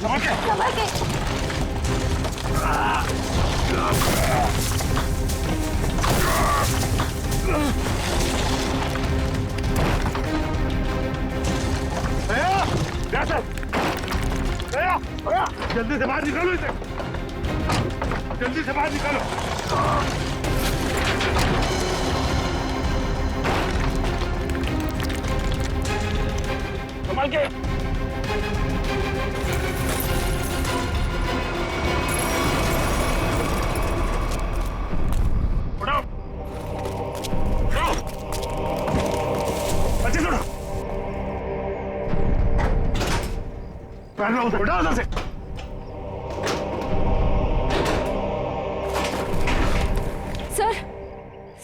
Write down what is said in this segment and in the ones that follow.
संभल के। जल्दी से बाहर निकालो इसे, जल्दी से बाहर निकालो। संभाल के। उठाओ, उठाओ, बच्चे छोड़ो। उठाओ उधर से।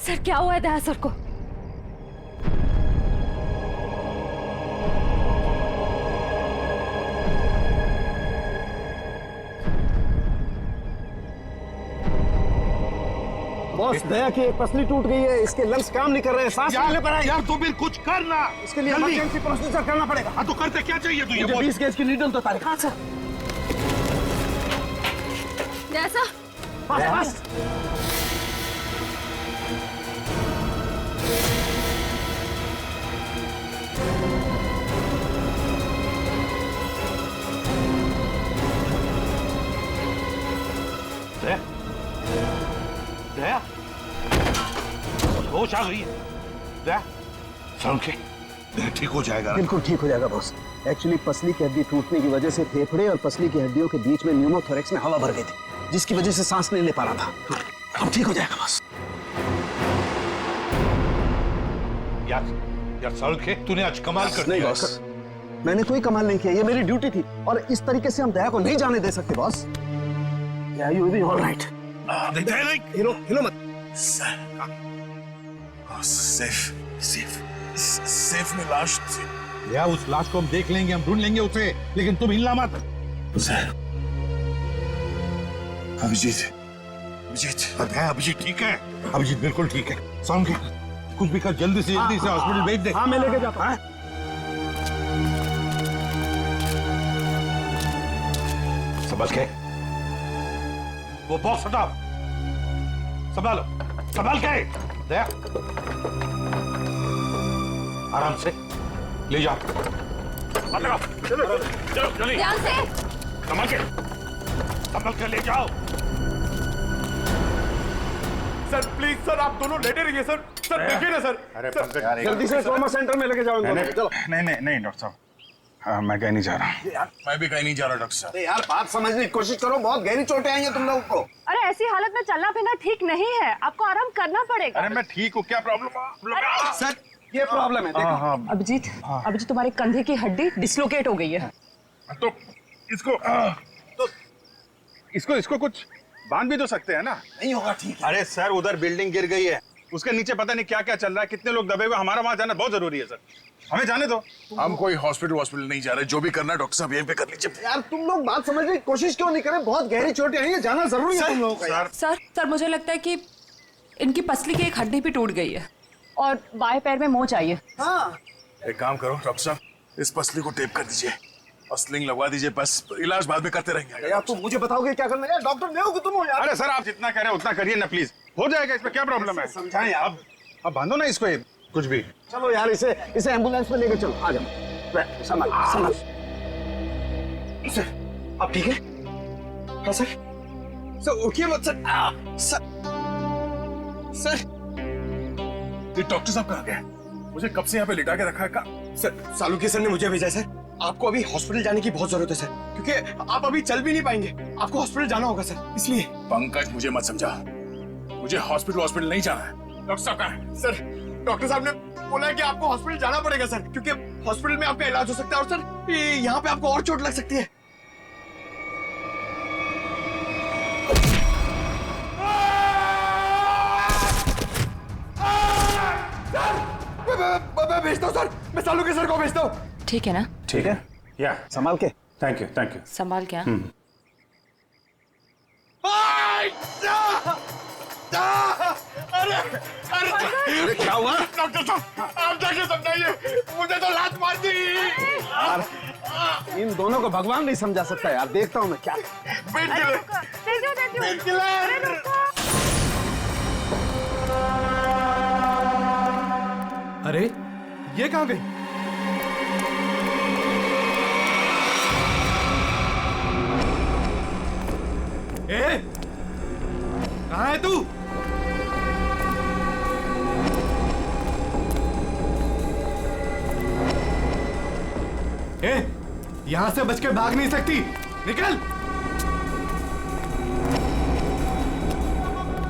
सर क्या हुआ है दया सर को? बॉस, दया की एक पसली टूट गई है, इसके लंग्स काम नहीं कर रहे हैं, सांस लेने पर है। यार तू भी कुछ कर ना, इसके लिए इमरजेंसी प्रोसीजर करना पड़ेगा। हाँ तो करते क्या चाहिए तुझे? 20 गेज की नीडल तो तारीख। हाँ सर। जैसा बस दया, होश आ गई है दया? के दया ठीक हो जाएगा? बिल्कुल ठीक हो जाएगा बॉस। एक्चुअली पसली की हड्डी टूटने की वजह से फेफड़े और पसली की हड्डियों के बीच में न्यूमोथोरेक्स में हवा भर गई थी, जिसकी वजह से सांस नहीं ले पा रहा था। अब ठीक हो जाएगा बॉस। यार के तूने आज कमाल कर नहीं दिया। बॉस, मैंने कोई कमाल नहीं किया, ये मेरी ड्यूटी थी और इस तरीके से हम दया को नहीं जाने दे सकते boss. You will be alright. हिलो मत। सेफ में लाश थी। या उस लाश को हम देख लेंगे, हम ढूंढ लेंगे उसे, लेकिन तुम हिलना मत। अभिजीत ठीक है? अभिजीत बिल्कुल ठीक है। सॉन्ग कुछ भी कर, जल्दी से हॉस्पिटल भेज दे। हाँ मैं लेके जाता हूँ। संभल के, वो बॉक्स हटाओ, संभालो, संभाल के। दया आराम से ले जाओ। चलो जल्दी, ध्यान से। संभल के ले जाओ। सर प्लीज सर, आप दोनों लेटे रहिए सर। सर देखिए ना सर। अरे जल्दी से ट्रॉमा सेंटर में लेके जाओ। चलो। नहीं डॉक्टर साहब, हाँ, मैं कहीं नहीं जा रहा। मैं भी कहीं नहीं जा रहा डॉक्टर साहब। यार बात समझने की कोशिश करो, बहुत गहरी चोटें आई हैं तुम लोगों को। अरे ऐसी हालत में चलना फिरना ठीक नहीं है, आपको आराम करना पड़ेगा। अरे मैं ठीक हूँ, क्या प्रॉब्लम? सर ये प्रॉब्लम है, देखो। अभिजीत, अभिजीत तुम्हारे कंधे की हड्डी डिसलोकेट हो गई है। तो इसको कुछ बांध भी तो सकते हैं ना? नहीं होगा ठीक है। अरे सर, उधर बिल्डिंग गिर गई है, उसके नीचे पता नहीं क्या क्या चल रहा है, कितने लोग दबे हुए, हमारा वहां जाना बहुत जरूरी है सर, हमें जाने दो। हम कोई हॉस्पिटल नहीं जा रहे, जो भी करना है डॉक्टर साहब यहीं पे कर लीजिए। यार तुम लोग बात समझने की कोशिश क्यों नहीं करें? बहुत गहरी चोटें आई हैं, जाना जरूरी है तुम लोगों का। यार सर मुझे लगता है कि इनकी पसली की एक हड्डी भी टूट गई है और बाएं पैर में मोच आई है। हाँ एक काम करो डॉक्टर साहब, इस पसली को टेप कर दीजिए और स्लिंग लगवा दीजिए, बस इलाज बाद में करते रहेंगे। यार तुम मुझे बताओगे क्या करना है? यार डॉक्टर नहीं हो कि तुम हो यार। अरे सर, आप जितना कह रहे हैं उतना करिए ना प्लीज, हो जाएगा, इसमें क्या प्रॉब्लम है? समझाएं यार। अब बांधो ना इसको, कुछ भी। चलो यार इसे एम्बुलेंस में लेकर चलो। आ जाओ, संभाल। सर आप ठीक है? हाँ सर। सर उठिए मत सर। सर ये डॉक्टर साहब कहाँ गए? मुझे कब से यहाँ पे लिटा के रखा है का? सर सालुकी सर ने मुझे भेजा है सर। आपको अभी हॉस्पिटल जाने की बहुत जरूरत है सर, क्योंकि आप अभी चल भी नहीं पाएंगे, आपको हॉस्पिटल जाना होगा सर, इसलिए। पंकज मुझे मत समझा, मुझे हॉस्पिटल नहीं जाना है। डॉक्टर साहब कहाँ है? सर डॉक्टर साहब ने बोला है कि आपको हॉस्पिटल जाना पड़ेगा सर, क्योंकि हॉस्पिटल में आपका इलाज हो सकता है और सर यहाँ पे आपको और चोट लग सकती है। मैं भेजता हूँ सर, मैं सालुकी सर को भेजता हूँ। ठीक है ना? ठीक है, या संभाल के। थैंक यू संभाल क्या? अरे क्या हुआ? डॉक्टर साहब आप जाके समझाइए, मुझे तो लात मार दी। इन दोनों को भगवान नहीं समझा सकता यार। देखता हूँ मैं क्या। अरे ये कहाँ गई? ए, कहाँ है तू? ए, यहां से बच के भाग नहीं सकती। निकल।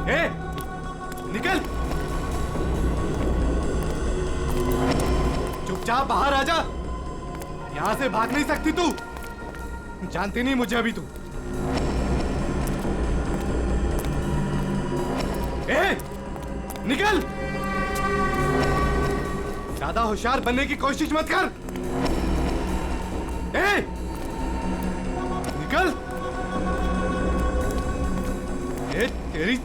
ए, निकल। चुपचाप बाहर आ जा। यहां से भाग नहीं सकती तू। जानती नहीं मुझे अभी तू। ए, निकल। ज्यादा होशियार बनने की कोशिश मत कर। ए, निकल। ए, तेरी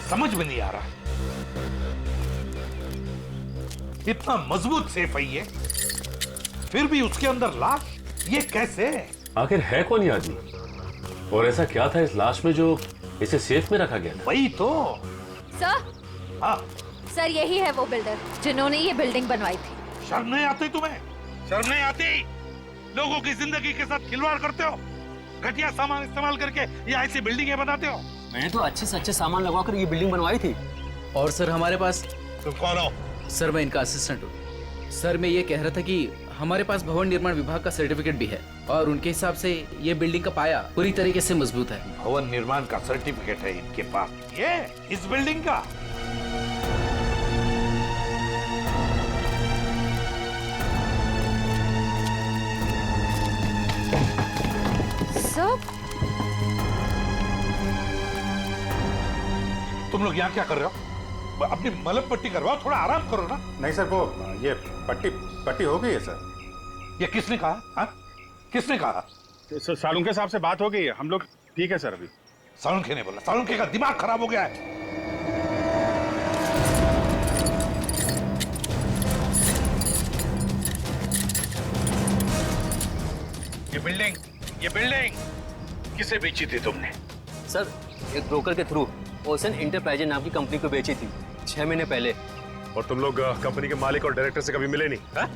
समझ में नहीं आ रहा, इतना मजबूत सेफ है ये, फिर भी उसके अंदर लाश, ये कैसे? आखिर है कौन ये आदमी और ऐसा क्या था इस लाश में जो इसे सेफ में रखा गया था? वही तो। सर, हाँ, सर यही है वो बिल्डर जिन्होंने ये बिल्डिंग बनवाई थी। शर्म नहीं आती तुम्हें? शर्म नहीं आती? लोगों की जिंदगी के साथ खिलवाड़ करते हो, घटिया सामान इस्तेमाल करके ये ऐसी बिल्डिंगें बनाते हो। मैंने तो अच्छे से अच्छे सामान लगवाकर ये बिल्डिंग बनवाई थी। और सर हमारे पास। तुम कौन हो? सर मैं इनका असिस्टेंट हूँ। सर मैं ये कह रहा था कि हमारे पास भवन निर्माण विभाग का सर्टिफिकेट भी है और उनके हिसाब से ये बिल्डिंग का पाया पूरी तरीके से मजबूत है। भवन निर्माण का सर्टिफिकेट है इनके पास? ये इस बिल्डिंग का? सर, तुम लोग यहाँ क्या कर रहे हो? अपनी मलम पट्टी करवाओ, थोड़ा आराम करो ना। नहीं सर, वो ये पट्टी हो गई है सर। ये किसने कहा? हाँ? किसने कहा? सालुंके साहब से बात हो गई है, हम लोग ठीक है सर अभी। सालुंके ने बोला? सालुंके का दिमाग खराब हो गया है। ये बिल्डिंग किसे बेची थी तुमने? सर एक ब्रोकर के थ्रू ओशन इंटरप्राइजेज नाम की कंपनी को बेची थी 6 महीने पहले। और तुम लोग कंपनी के मालिक और डायरेक्टर से कभी मिले नहीं? हा?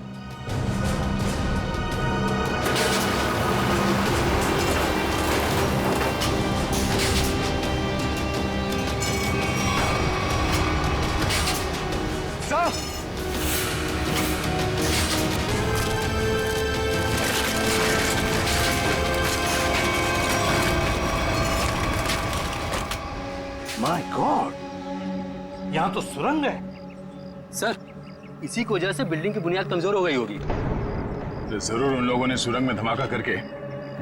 माय गॉड, यहाँ तो सुरंग है। सर इसी की वजह से बिल्डिंग की बुनियाद कमजोर हो गई होगी। तो जरूर उन लोगों ने सुरंग में धमाका करके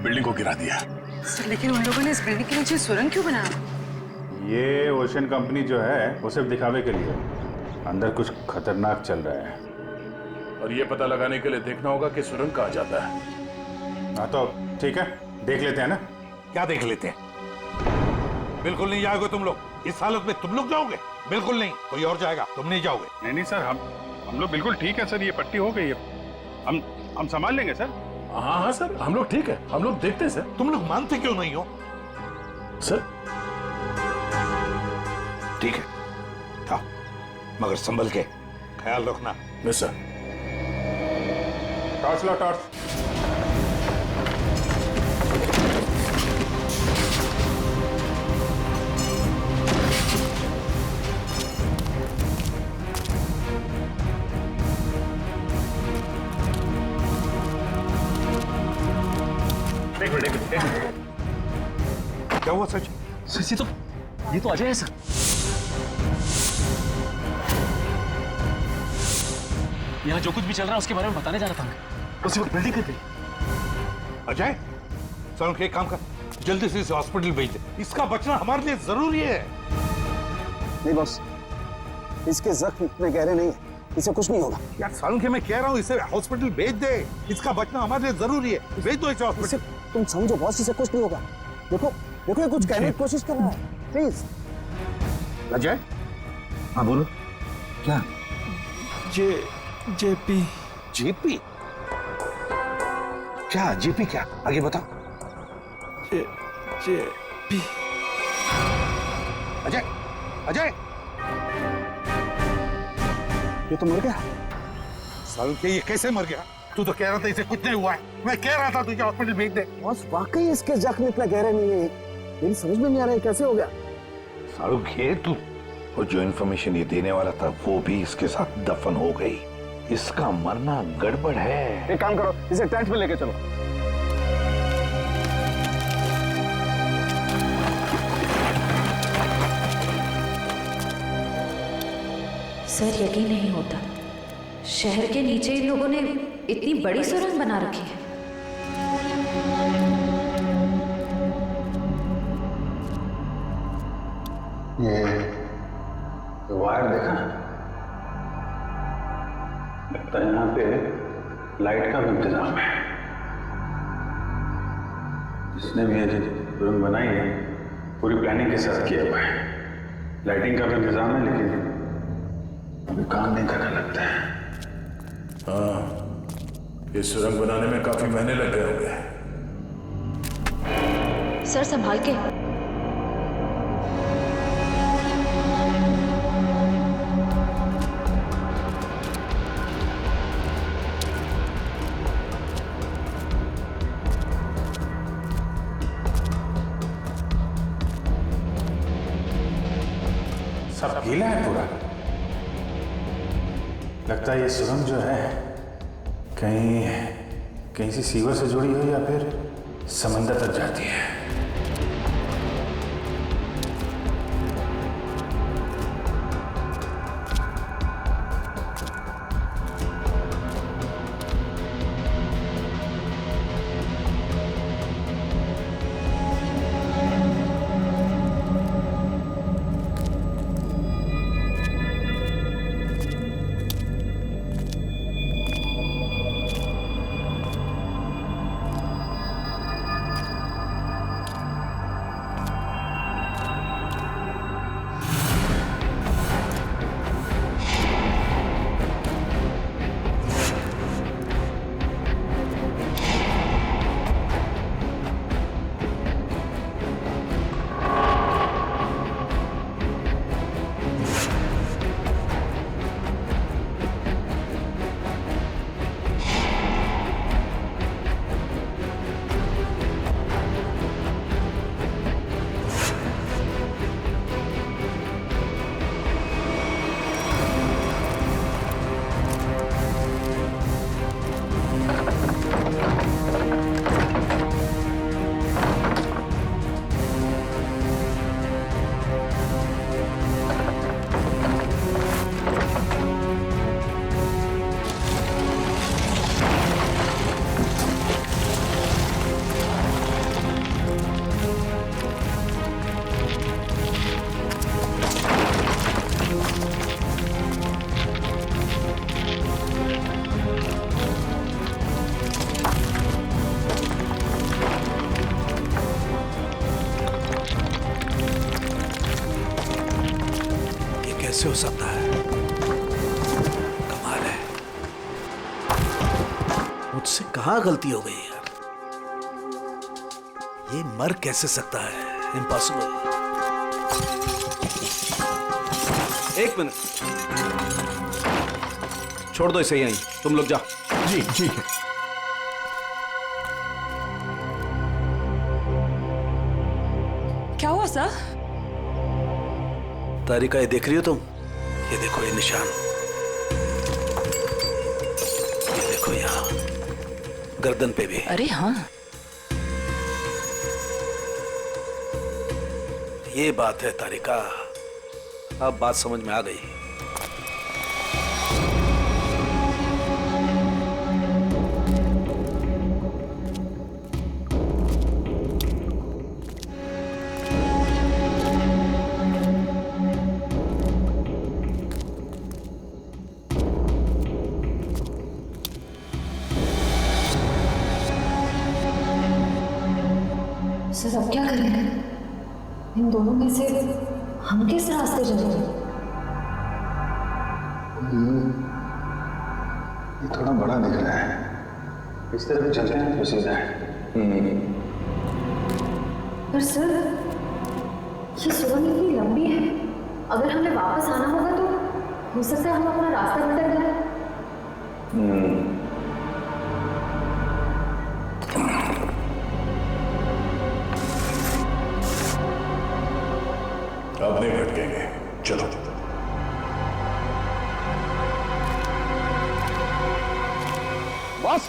बिल्डिंग को गिरा दिया। सर लेकिन उन लोगों ने इस बिल्डिंग के नीचे सुरंग क्यों बनाया? ये ओशन कंपनी जो है वो सिर्फ दिखावे के लिए, अंदर कुछ खतरनाक चल रहा है। और ये पता लगाने के लिए देखना होगा कि सुरंग कहाँ जाता है। हाँ तो ठीक है, देख लेते हैं ना। क्या देख लेते हैं? बिल्कुल नहीं जाओगे तुम लोग। इस हालत में तुम लोग जाओगे? बिल्कुल नहीं, कोई और जाएगा, तुम नहीं जाओगे। नहीं सर, हम लोग बिल्कुल ठीक है सर, ये पट्टी हो गई है, हम संभाल लेंगे सर। हाँ हाँ सर, हम लोग ठीक है, हम लोग देखते हैं सर। तुम लोग मानते क्यों नहीं हो? सर ठीक है, था, मगर संभल के ख्याल रखना। Yes sir. टॉर्च लो, टॉर्च। क्या हुआ सच? सर ये तो अजय है सर। यहाँ जो कुछ भी चल रहा है उसके बारे में बताने जा रहा था मैं। उसी वक्त बिल्डिंग गिर गई। अजय, चलो एक काम कर, जल्दी से इसे हॉस्पिटल भेज दे। इसका बचना हमारे लिए जरूरी है। नहीं बॉस, इसके जख्म इतने गहरे नहीं है, इसे कुछ नहीं होगा। यार सालू के मैं कह रहा हूँ इसे हॉस्पिटल भेज दे। इसका बचना हमारे लिए जरूरी है। भेज दो इसे हॉस्पिटल। तुम समझो बॉस, इसे कुछ नहीं होगा। देखो देखो, ये कुछ कहने की कोशिश कर रहा है। प्लीज। अजय, हाँ बोलो। क्या? जेपी। जेपी क्या? जेपी क्या? आगे बताओ। जेपी। अजय, अजय, ये तो मर गया। सालू के ये कैसे मर गया? तू तो कह रहा था इसे कुछ नहीं हुआ है। मैं कह रहा था तुझे हॉस्पिटल भेज दे। बॉस वाकई इसके जख्म इतने गहरे नहीं है। मेरी समझ में नहीं आ रहा है कैसे हो गया। सालू के तू, और जो इन्फॉर्मेशन ये देने वाला था वो भी इसके साथ दफन हो गई। इसका मरना गड़बड़ है। एक काम करो, इसे टेंट पे लेके चलो। सर यकीन नहीं होता, शहर के नीचे इन लोगों ने इतनी बड़ी सुरंग बना रखी है। ये वायर देखा? लगता है यहाँ पे लाइट का भी इंतजाम है। जिसने भी ये सुरंग बनाई है पूरी प्लानिंग के साथ किया हुआ है। लाइटिंग का भी इंतजाम है, लेकिन अभी काम नहीं करने लगता है। हाँ, ये सुरंग बनाने में काफी महीने लग गए होंगे। सर संभाल के। सब गीला है पूरा। लगता है ये सुरंग जो है कहीं से सीवर से जुड़ी हो या फिर समंदर तक जाती है। कैसे हो सकता है? कमाल है, मुझसे कहां गलती हो गई यार। ये मर कैसे सकता है? इम्पॉसिबल। एक मिनट, छोड़ दो इसे यहीं, तुम लोग जाओ। जी ठीक है। क्या हुआ सर? तारिका, ये देख रही हो तुम? ये देखो ये निशान, ये देखो यहाँ गर्दन पे भी। अरे हाँ, ये बात है तारिका, अब बात समझ में आ गई। इन दोनों में से हम किस रास्ते जाएंगे? ये थोड़ा बड़ा दिख रहा है, इस तरफ चलते हैं तो सीधा है। पर सर, ये सुरंग इतनी लंबी है, अगर हमें वापस आना होगा तो हो सकता है हम अपना रास्ता भटक जाए। अब नहीं भटकेंगे, चलो। बॉस,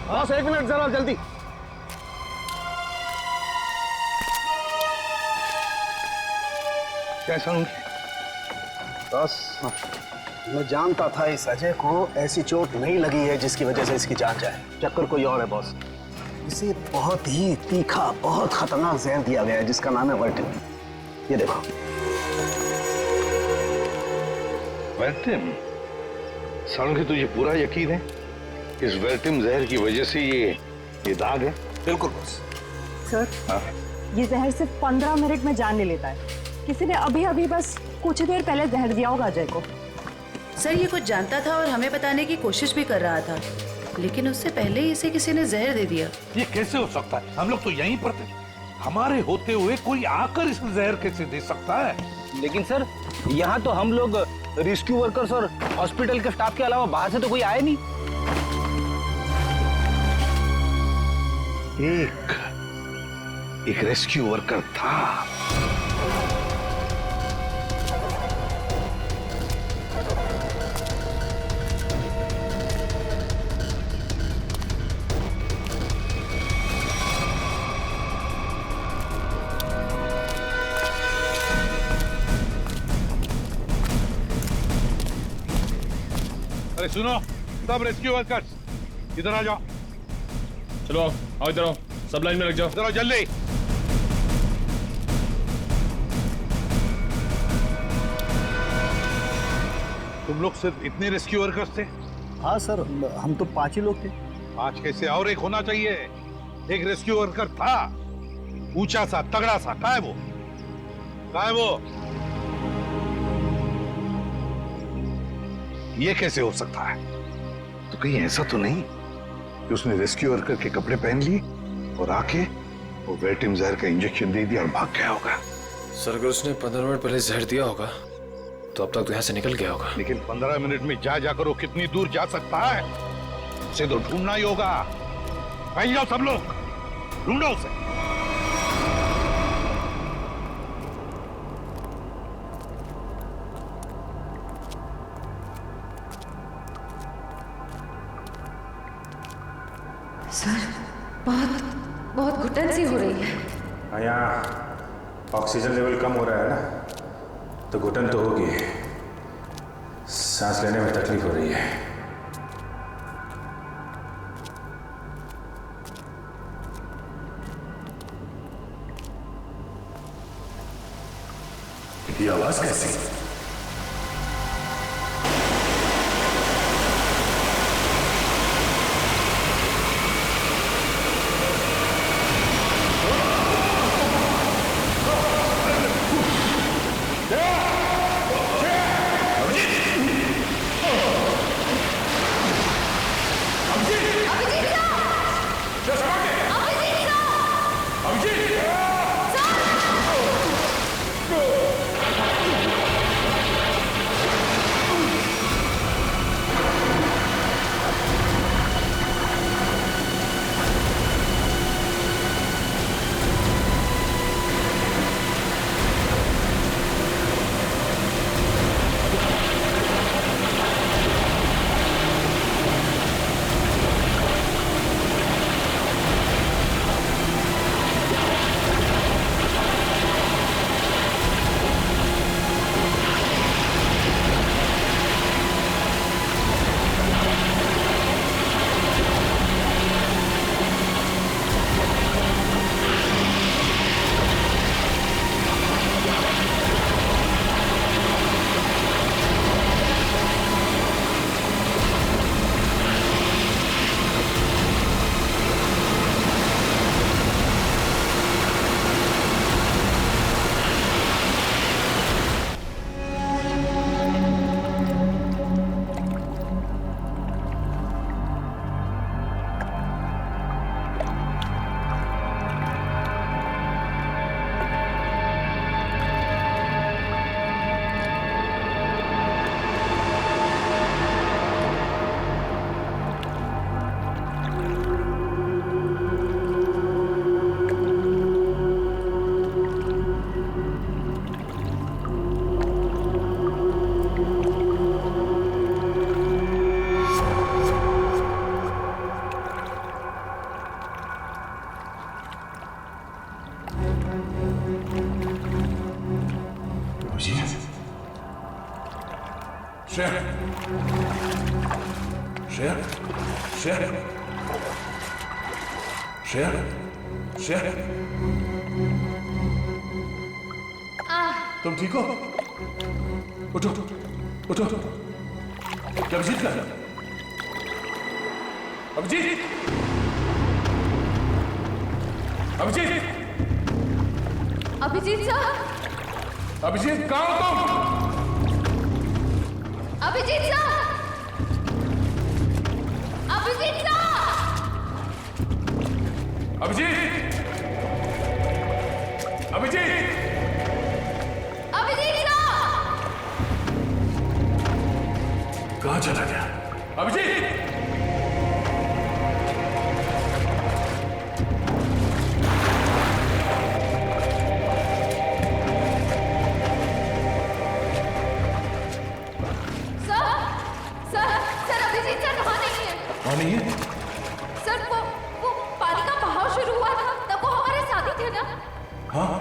बॉस 1 मिनट जरा जल्दी। कैसा हूँ? बॉस, मैं जानता था इस अजय को ऐसी चोट नहीं लगी है जिसकी वजह से इसकी जान जाए। चक्कर कोई और है बॉस। इसे बहुत ही तीखा, बहुत खतरनाक जहर दिया गया है जिसका नाम है वर्टिम। ये देखो। वर्टिम? सालुंखे, तुझे पूरा यकीन है इस वर्टिम जहर की वजह से ये दाग है? बिल्कुल बॉस। सर, ये जहर सिर्फ 15 मिनट में जान ले लेता है। किसी ने अभी अभी बस कुछ देर पहले जहर दिया होगा अजय को। सर, ये कुछ जानता था और हमें बताने की कोशिश भी कर रहा था, लेकिन उससे पहले ही इसे किसी ने जहर दे दिया। ये कैसे हो सकता है? हम लोग तो यहीं पर थे। हमारे होते हुए कोई आकर इस जहर कैसे दे सकता है? लेकिन सर, यहाँ तो हम लोग रेस्क्यू वर्कर्स और हॉस्पिटल के स्टाफ के अलावा बाहर से तो कोई आया नहीं। एक रेस्क्यू वर्कर था। अरे सुनो, सब रेस्क्यू वर्कर्स इधर आ जाओ। चलो आओ, इधर आओ, सब लाइन में लग जाओ। इधर आओ जल्दी। तुम लोग सिर्फ इतने रेस्क्यू वर्कर्स थे? हाँ सर, हम तो 5 ही लोग थे। 5 कैसे? और एक होना चाहिए। एक रेस्क्यू वर्कर था, ऊंचा सा, तगड़ा सा। कहाँ है वो? कहाँ है वो? ये कैसे हो सकता है? तो कहीं ऐसा तो नहीं कि उसने रेस्क्यू वर्कर के कपड़े पहन लिए और आके वो वर्टिम जहर का इंजेक्शन दे दिया और भाग गया होगा? सर, अगर उसने 15 मिनट पहले जहर दिया होगा तो अब तक तो यहाँ से निकल गया होगा। लेकिन 15 मिनट में जाकर वो कितनी दूर जा सकता है? उसे तो ढूंढना ही होगा। कहीं जाओ सब लोग, ढूंढो उसे। सर, बहुत घुटन सी हो रही है। यहाँ ऑक्सीजन लेवल कम हो रहा है ना, तो घुटन तो होगी, सांस लेने में तकलीफ हो रही है। ये आवाज कैसी? श्रेया, श्रेया, श्रेया, श्रेया, श्रेया, तुम ठीक हो? उठो, उठो, अभिजीत का, अभिजीत, अभिजीत, अभिजीत साहब, अभिजीत कहाँ हो तुम? अभिजीत साहब, अभिजीत साहब, अभिजीत, अभिजीत, अभिजीत साहब, कहाँ चला गया? अभिजीत! कौन नहीं है? सर वो पानी का बहाव शुरू हुआ था तब वो हमारे साथ ही थे ना? हाँ,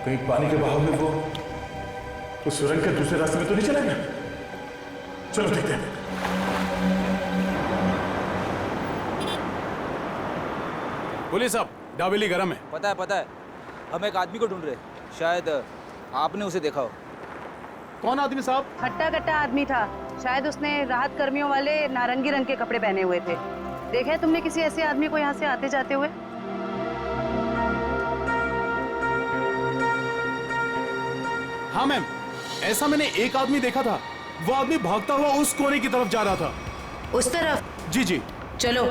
कहीं पानी के बहाव में वो उस सुरंग के दूसरे रास्ते में तो नहीं चला गया? चलो देखते हैं। बोलिए साहब, डाबेली गरम है। पता है हम एक आदमी को ढूंढ रहे, शायद आपने उसे देखा हो। कौन आदमी साहब? हट्टा कट्टा आदमी था, शायद उसने राहत कर्मियों वाले नारंगी रंग के कपड़े पहने हुए थे। देखा तुमने किसी ऐसे आदमी को यहाँ से आते जाते हुए? हाँ मैम, ऐसा मैंने एक आदमी देखा था। वो आदमी भागता हुआ उस कोने की तरफ जा रहा था। उस तरफ? जी जी। चलो।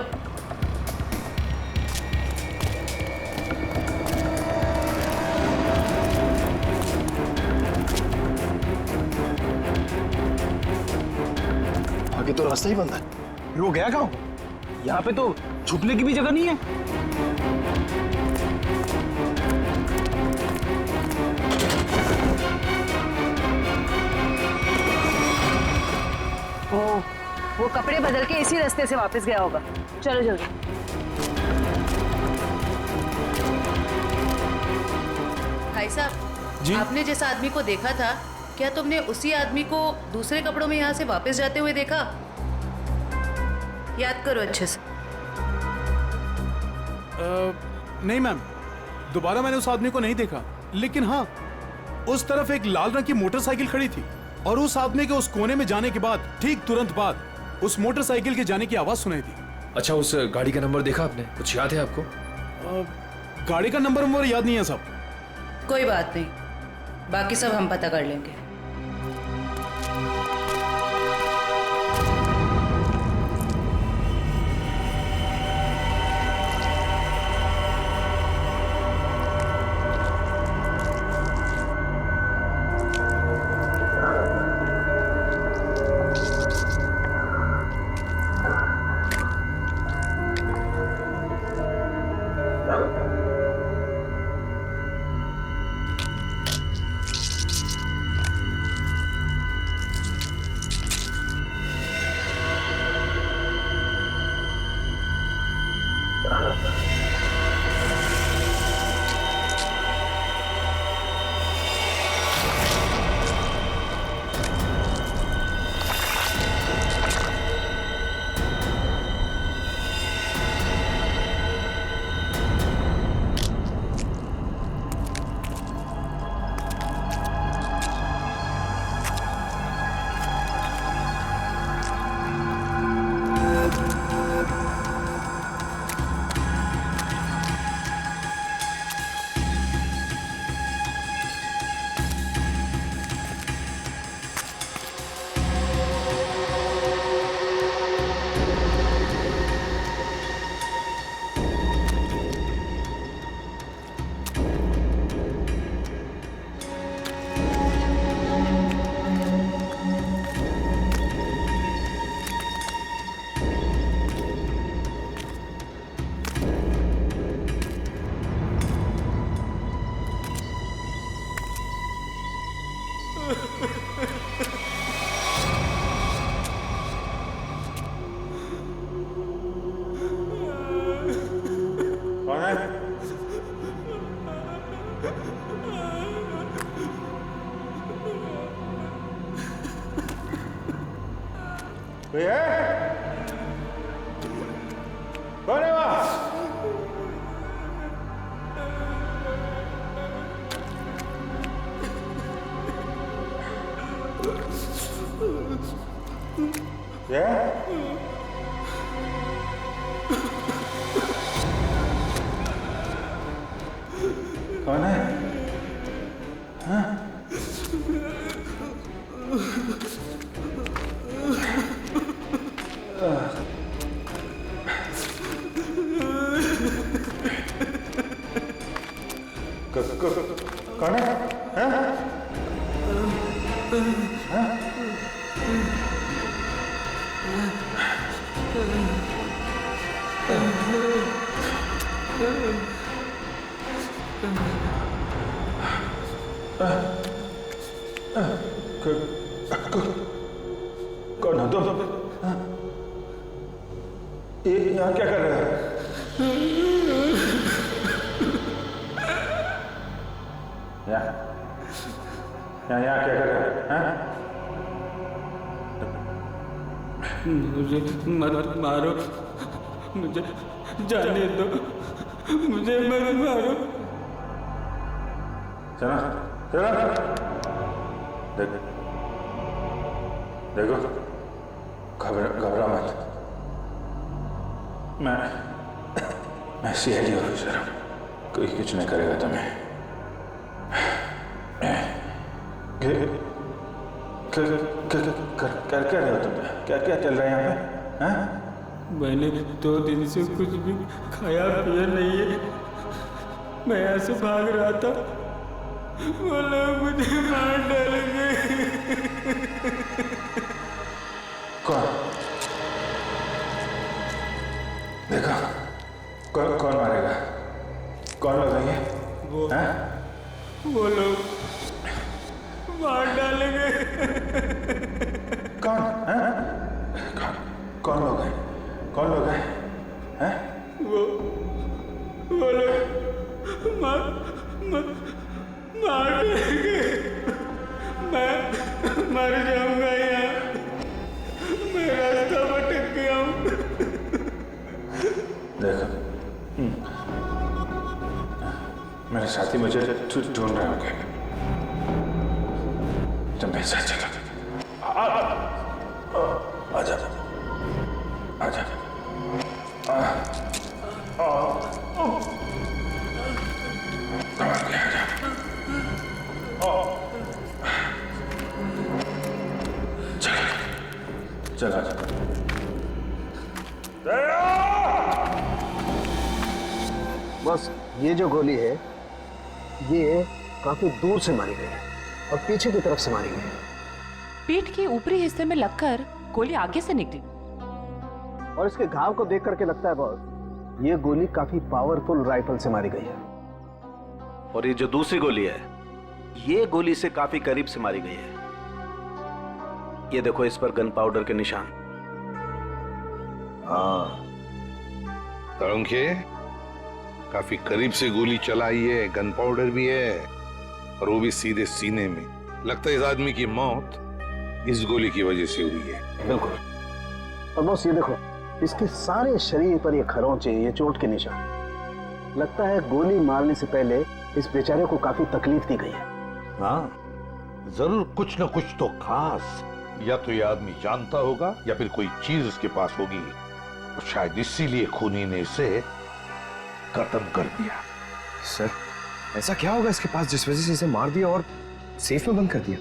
आगे तो रास्ता ही बंद है। फिर वो गया कहाँ? यहाँ पे तो छुपने की भी जगह नहीं है। वो कपड़े बदल के इसी रास्ते से वापस गया होगा। चलो जल्दी। भाई साहब, आपने जिस आदमी को देखा था, क्या तुमने उसी आदमी को दूसरे कपड़ों में यहाँ से वापस जाते हुए देखा? याद करो अच्छे से। नहीं मैम, दोबारा मैंने उस आदमी को नहीं देखा, लेकिन हाँ, उस तरफ एक लाल रंग की मोटरसाइकिल खड़ी थी और उस आदमी के उस कोने में जाने के बाद ठीक तुरंत बाद उस मोटरसाइकिल के जाने की आवाज सुनाई दी। अच्छा, उस गाड़ी का नंबर देखा आपने? कुछ याद है आपको? गाड़ी का नंबर याद नहीं है साहब। कोई बात नहीं, बाकी सब हम पता कर लेंगे। कोई है? कौन है वहां? क्या? कौन है? हाँ? कौन है? हाँ? हाँ? कौन हो तुम? ये यहाँ क्या कर रहे हो? यहाँ क्या कर रहे हो? मुझे मत मारो, मुझे जाने दो, मुझे मत मारो। चलो चलो, देखो घबरा मत। मैं सीआईडी ऑफिसर हूँ, कोई कुछ नहीं करेगा तुम्हें। कर क्या रहे हो तुम? क्या क्या चल रहा है यहाँ पे? हाँ? मैंने 2 दिन से कुछ भी खाया पिया नहीं है। मैं यहाँ से भाग रहा था, वो लोग मुझे मार डालेंगे। कौन? देखो कौन मारेगा? कौन लोग हैं ये? वो लोग मार डालेंगे। कौन? कौन लोग हैं? कौन लोग हैं? हैं? वो लोग मार देंगे। मैं मर जाऊंगा यहाँ, मैं रास्ता भटक गया हूँ। देखो मेरे साथी मुझे ढूंढ रहे होंगे, तुम मेरे साथ चलो। आजा आजा। चला बस ये जो गोली है ये काफी दूर से मारी गई है और पीछे की तरफ से मारी गई है। पीठ के ऊपरी हिस्से में लगकर गोली आगे से निकली और इसके घाव को देख करके लगता है बॉस ये गोली काफी पावरफुल राइफल से मारी गई है। और ये जो दूसरी गोली है ये गोली से काफी करीब से मारी गई है। ये देखो इस पर गन पाउडर के निशान। हाँ तरुणखे, काफी करीब से गोली चलाई है, गन पाउडर भी है और वो भी सीधे सीने में। लगता है इस आदमी की मौत इस गोली की वजह से हुई है। बिल्कुल। और बॉस ये देखो इसके सारे शरीर पर ये खरोंचे, ये चोट के निशान। लगता है गोली मारने से पहले इस बेचारे को काफी तकलीफ दी गई है। हाँ जरूर कुछ न कुछ तो खास या तो ये आदमी जानता होगा या फिर कोई चीज उसके पास होगी। शायद इसीलिए खूनी ने इसे खत्म कर दिया। सर ऐसा क्या होगा इसके पास जिस वजह से इसे मार दिया और सेफ में बंद कर दिया?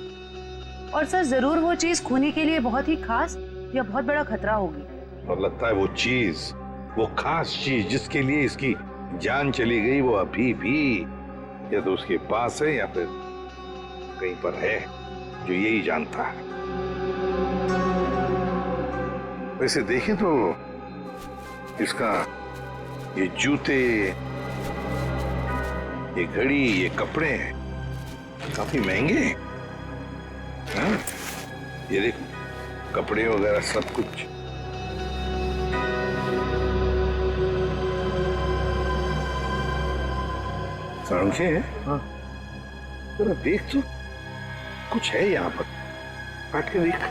और सर जरूर वो चीज खूनी के लिए बहुत ही खास या बहुत बड़ा खतरा होगी। और लगता है वो चीज, वो खास चीज जिसके लिए इसकी जान चली गई, वो अभी भी या तो उसके पास है या फिर कहीं पर है जो यही जानता है। वैसे देखें तो इसका ये जूते, ये घड़ी, ये कपड़े काफी महंगे हैं। हाँ? ये देखो कपड़े वगैरह सब कुछ। समझे? हाँ जरा देख तो कुछ है यहाँ पर, काट के देख।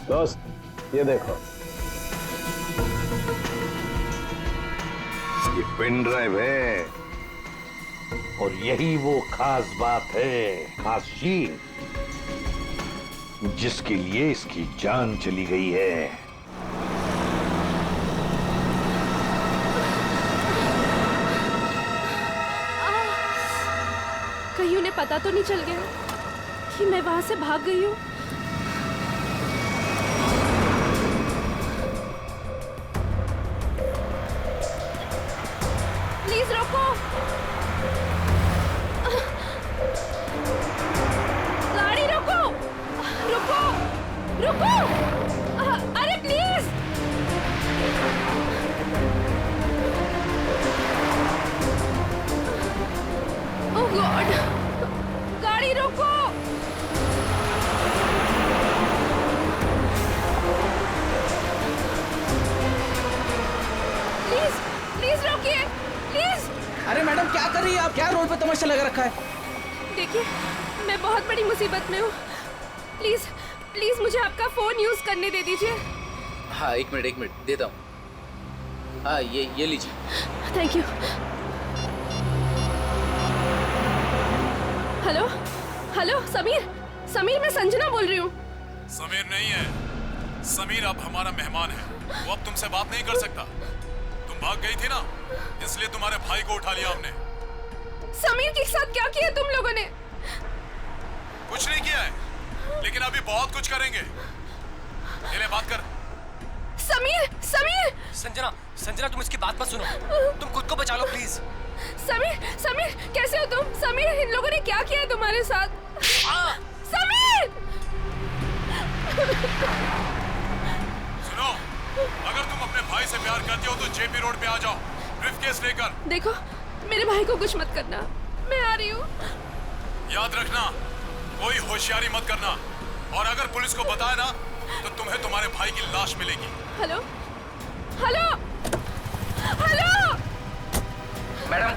दोस्त ये देखो, ये पेन ड्राइव है और यही वो खास बात है, खास चीज जिसके लिए इसकी जान चली गई है। कहीं उन्हें पता तो नहीं चल गया कि मैं वहां से भाग गई हूँ? प्लीज रोको, गाड़ी रोको, रुको, रुको, अरे प्लीज। ओह गॉड, गाड़ी रोको। प्लीज प्लीज रोकिए, प्लीज। अरे मैडम क्या कर रही है आप? क्या रोड पे तमाशा लगा रखा है? देखिए मैं बहुत बड़ी मुसीबत में हूँ, प्लीज प्लीज मुझे आपका फोन यूज करने दे दीजिए। हाँ एक मिनट देता हूँ। हाँ ये लीजिए। Thank you. Hello hello Sameer, Sameer मैं संजना बोल रही हूँ। समीर नहीं है, समीर अब हमारा मेहमान है, वो अब तुमसे बात नहीं कर सकता। तुम भाग गई थी ना, इसलिए तुम्हारे भाई को उठा लिया हमने। समीर के साथ क्या किया तुम लोगों ने? कुछ नहीं किया है, लेकिन अभी बहुत कुछ करेंगे। ये ले बात कर। समीर समीर संजना, संजना तुम इसकी बात मत सुनो, तुम खुद को बचा लो प्लीज। समीर समीर कैसे हो तुम? समीर इन लोगों ने क्या किया है तुम्हारे साथ? समीर सुनो, अगर तुम अपने भाई से प्यार करते हो तो जेपी रोड पे आ जाओ, ब्रीफकेस लेकर। देखो मेरे भाई को कुछ मत करना, मैं आ रही हूँ। याद रखना, कोई होशियारी मत करना, और अगर पुलिस को बताया ना तो तुम्हें तुम्हारे भाई की लाश मिलेगी। Hello hello hello madam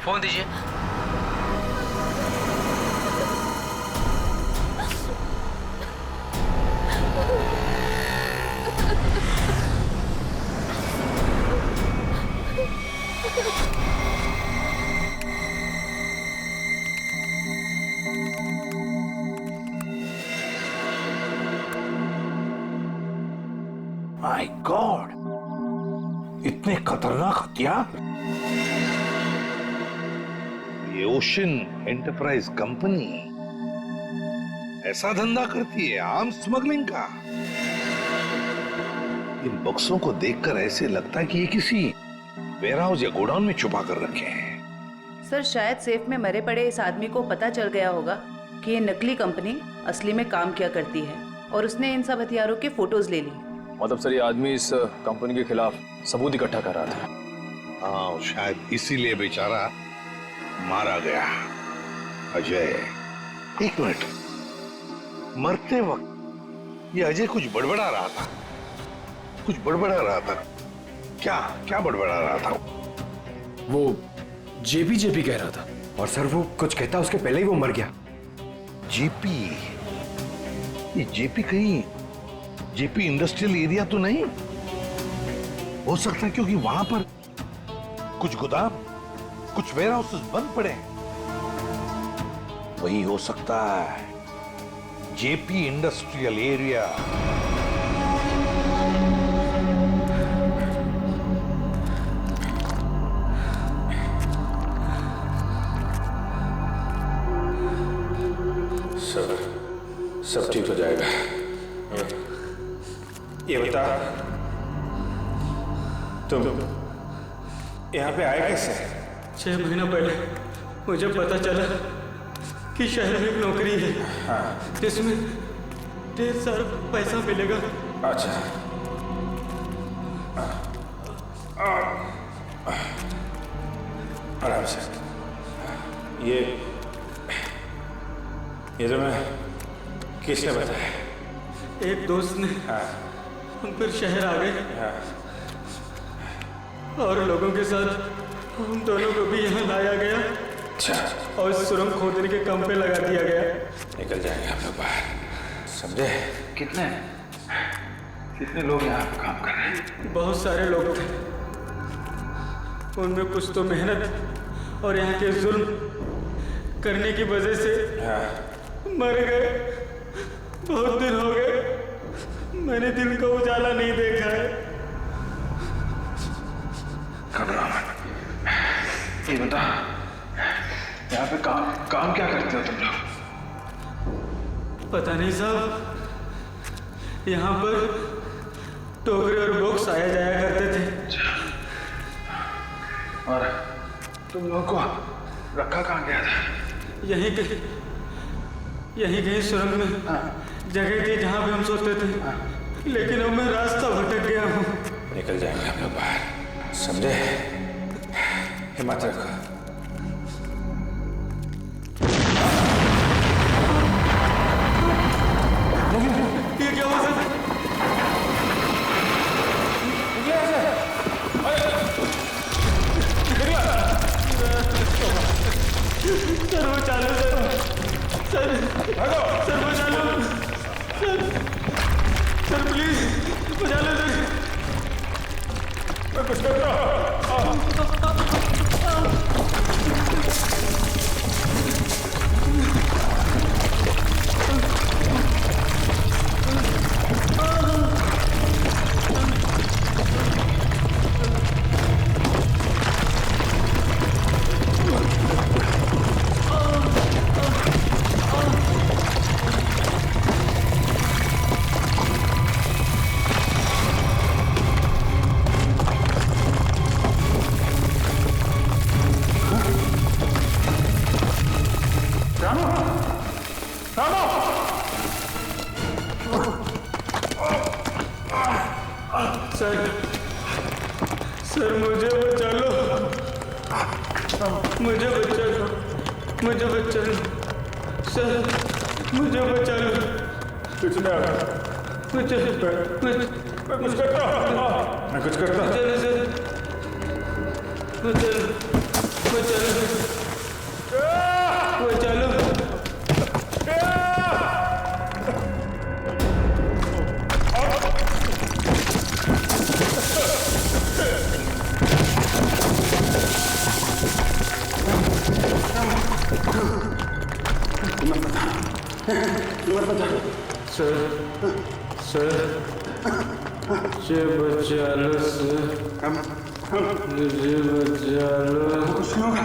phone दीजिए। माय गॉड, इतने खतरनाक हथियार। ये ओशन एंटरप्राइज कंपनी ऐसा धंधा करती है, आर्म्स स्मगलिंग का। इन बक्सों को देखकर ऐसे लगता है कि ये किसी वेयरहाउस या गोडाउन में छुपा कर रखे हैं। सर शायद सेफ में मरे पड़े इस आदमी को पता चल गया होगा कि ये नकली कंपनी असली में काम किया करती है, और उसने इन सब हथियारों के फोटोज ले ली। मतलब सर ये आदमी इस कंपनी के खिलाफ सबूत इकट्ठा कर रहा था। हाँ, शायद इसीलिए बेचारा मारा गया। अजय, एक मिनट, मरते वक्त ये अजय कुछ बड़बड़ा रहा था, कुछ बड़बड़ा रहा था। क्या क्या बड़बड़ा रहा था? वो जेपी कह रहा था। और सर वो कुछ कहता उसके पहले ही वो मर गया। जेपी? ये जेपी कहीं जेपी इंडस्ट्रियल एरिया तो नहीं हो सकता? क्योंकि वहां पर कुछ गोदाम, कुछ वेयरहाउसेस बंद पड़े हैं। वही हो सकता है, जेपी इंडस्ट्रियल एरिया। सब ठीक हो जाएगा। ये बता, तुम यहाँ पे आए कैसे? 6 महीना पहले मुझे पता चला कि शहर में एक नौकरी है, जिसमें ढेर सारा पैसा मिलेगा। अच्छा, आराम से। ये तुम्हें किसने बताया? एक दोस्त ने। हम फिर शहर आ गए और लोगों के साथ हम दोनों को भी यहाँ लाया गया। अच्छा। और सुरंग खोदने के काम पे लगा दिया गया। निकल जाएंगे हम लोग बाहर, समझे? कितने? कितने लोग यहाँ पे काम कर रहे हैं? बहुत सारे लोग थे, उनमें कुछ तो मेहनत और यहाँ के जुल्म करने की वजह से मर गए। बहुत दिन हो गए मैंने दिन का उजाला नहीं देखा है। घबराओ मत। ये बता, यहाँ पे काम क्या करते हो तुम लोग? पता नहीं साहब, यहाँ पर टोकरे और बॉक्स आया जाया करते थे। और तुम लोगों को रखा कहाँ गया था? यहीं कहीं सुरंग में जगह थी जहाँ पे हम सोते थे, लेकिन अब मैं रास्ता भटक गया हूँ। निकल जाएंगे हम लोग बाहर, समझे? हिम्मत रखो। ये क्या हुआ सर? सर वो चालू सर वो चालू सर प्लीज वो चालू सर। मैं कुछ कर रहा सर मुझे बचा लो, मुझे बचा लो, मुझे बचा लो सर, मुझे बचा लो। कुछ ना, मैं कुछ करता मैं कुछ करता चलो सर, चलो सर मुझे बचा लो सर, मुझे बचा लो। कुछ नहीं होगा।